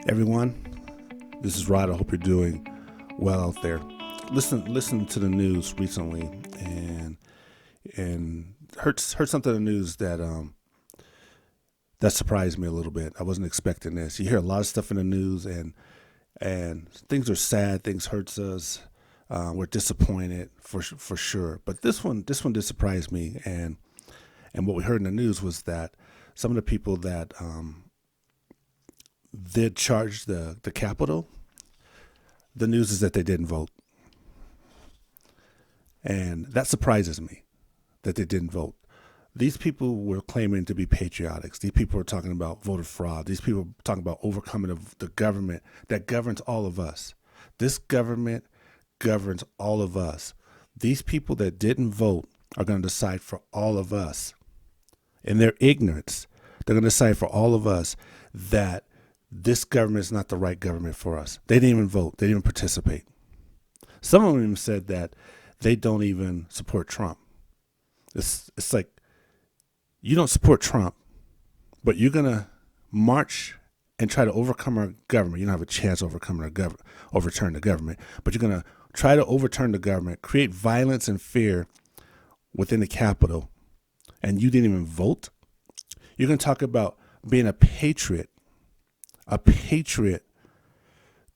Everyone, this is Rod. I hope you're doing well out there. Listen to the news recently, and heard something in the news that surprised me a little bit. I wasn't expecting this. You hear a lot of stuff in the news, and things are sad. Things hurts us. We're disappointed for sure. But this one did surprise me, and what we heard in the news was that some of the people that did charge the Capitol, the news is that they didn't vote. And that surprises me that they didn't vote. These people were claiming to be patriotics. These people were talking about voter fraud. These people were talking about overcoming the government that governs all of us. This government governs all of us. These people that didn't vote are going to decide for all of us. In their ignorance, they're going to decide for all of us that this government is not the right government for us. They didn't even vote. They didn't even participate. Some of them even said that they don't even support Trump. It's like, you don't support Trump, but you're going to march and try to overcome our government. You don't have a chance to overturn the government, but you're going to try to overturn the government, create violence and fear within the Capitol, and you didn't even vote. You're going to talk about being a patriot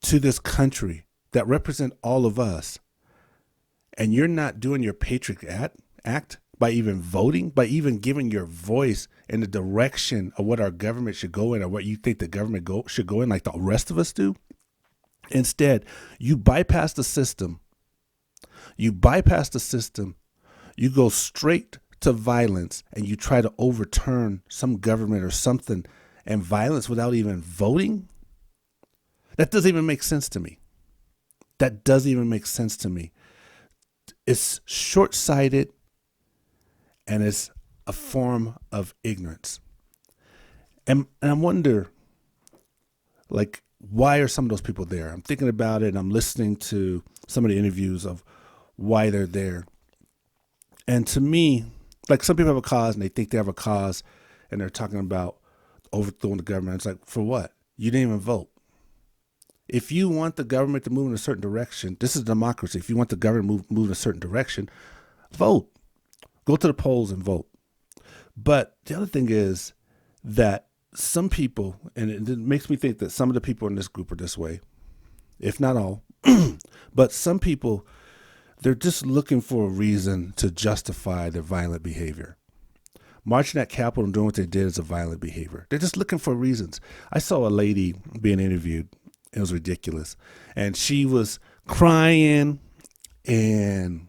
to this country that represent all of us, and you're not doing your patriot act by even voting, by even giving your voice in the direction of what our government should go in, or what you think the government should go in, like the rest of us do. Instead, you bypass the system. You go straight to violence, and you try to overturn some government or something and violence without even voting. That doesn't even make sense to me. It's short-sighted, and it's a form of ignorance. And I wonder, like, why are some of those people there? I'm thinking about it, and I'm listening to some of the interviews of why they're there. And to me, like, some people have a cause, and they think they have a cause, and they're talking about overthrowing the government. It's like, for what? You didn't even vote. If you want the government to move in a certain direction, this is democracy. If you want the government to move in a certain direction, vote. Go to the polls and vote. But the other thing is that some people, and it makes me think that some of the people in this group are this way, if not all, but some people, they're just looking for a reason to justify their violent behavior. Marching at Capitol and doing what they did is a violent behavior. They're just looking for reasons. I saw a lady being interviewed. It was ridiculous. And she was crying and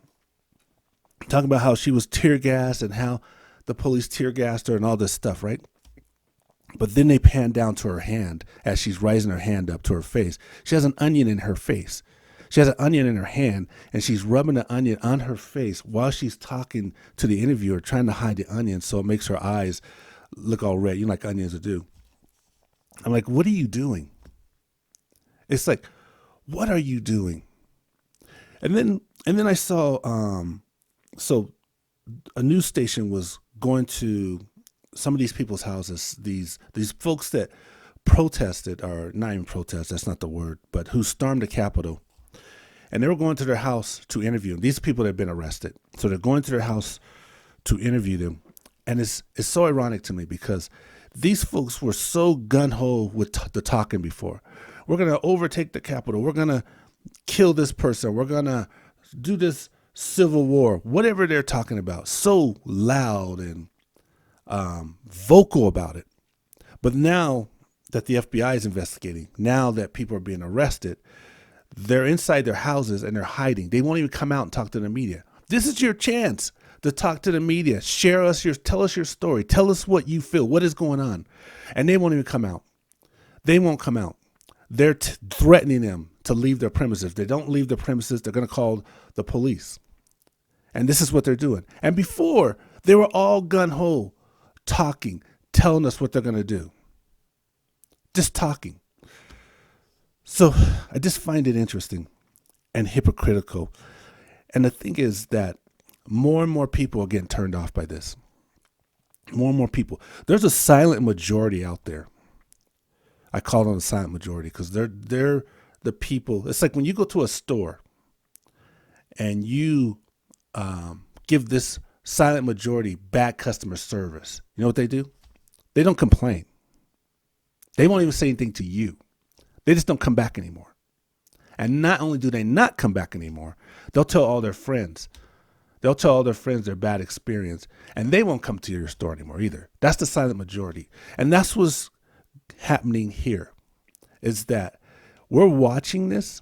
talking about how she was tear gassed and how the police tear gassed her and all this stuff, right? But then they pan down to her hand as she's raising her hand up to her face. She has an onion in her face. She has an onion in her hand, and she's rubbing the onion on her face while she's talking to the interviewer, trying to hide the onion so it makes her eyes look all red, like onions would do. I'm like, what are you doing? It's like, what are you doing? And then I saw, so a news station was going to some of these people's houses, these folks that protested, or not even protest, that's not the word, but who stormed the Capitol. And they were going to their house to interview them. These people had been arrested. So they're going to their house to interview them. And it's so ironic to me because these folks were so gung-ho with the talking before. We're going to overtake the Capitol. We're going to kill this person. We're going to do this civil war, whatever they're talking about. So loud and vocal about it. But now that the FBI is investigating, now that people are being arrested, they're inside their houses and they're hiding. They won't even come out and talk to the media. This is your chance to talk to the media. Tell us your story. Tell us what you feel. What is going on? And they won't even come out. They won't come out. They're threatening them to leave their premises. If they don't leave their premises, they're going to call the police. And this is what they're doing. And before, they were all gung-ho, talking, telling us what they're going to do. Just talking. So I just find it interesting and hypocritical. And the thing is that more and more people are getting turned off by this. More and more people. There's a silent majority out there I call them the silent majority because they're the people. It's like when you go to a store and you give this silent majority bad customer service. You know what they do? They don't complain. They won't even say anything to you. They just don't come back anymore. And not only do they not come back anymore, they'll tell all their friends. They'll tell all their friends their bad experience, and they won't come to your store anymore either. That's the silent majority. And that's what's happening here, is that we're watching this,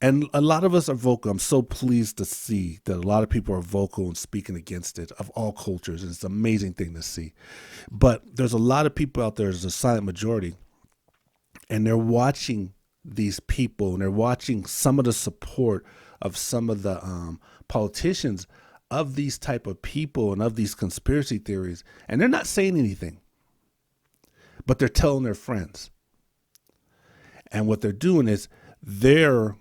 and a lot of us are vocal. I'm so pleased to see that a lot of people are vocal and speaking against it, of all cultures. And it's an amazing thing to see. But there's a lot of people out there, there's a silent majority, and they're watching these people, and they're watching some of the support of some of the politicians of these type of people and of these conspiracy theories, and they're not saying anything, but they're telling their friends. And what they're doing is they're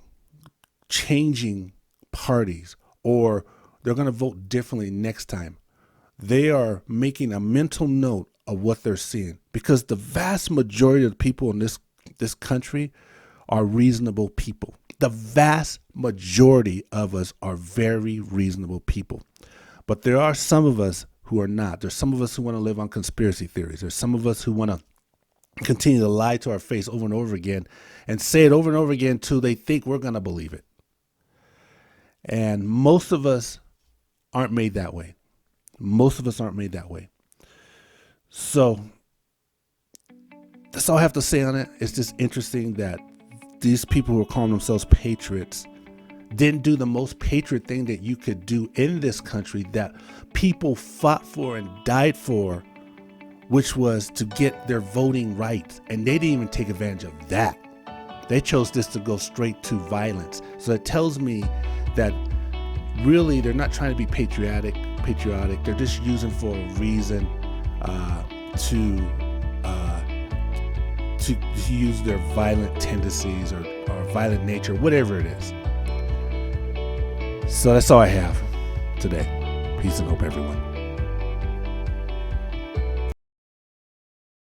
changing parties, or they're going to vote differently next time. They are making a mental note of what they're seeing, because the vast majority of the people in this country are reasonable people. The vast majority of us are very reasonable people. But there are some of us who are not. There's some of us who want to live on conspiracy theories. There's some of us who want to continue to lie to our face over and over again and say it over and over again until they think we're going to believe it. And most of us aren't made that way. Most of us aren't made that way. So that's all I have to say on it. It's just interesting that these people who are calling themselves patriots didn't do the most patriot thing that you could do in this country, that people fought for and died for, which was to get their voting rights. And they didn't even take advantage of that. They chose this to go straight to violence. So it tells me that really they're not trying to be patriotic. They're just using for a reason to use their violent tendencies or violent nature, whatever it is. So that's all I have today. Peace and hope, everyone.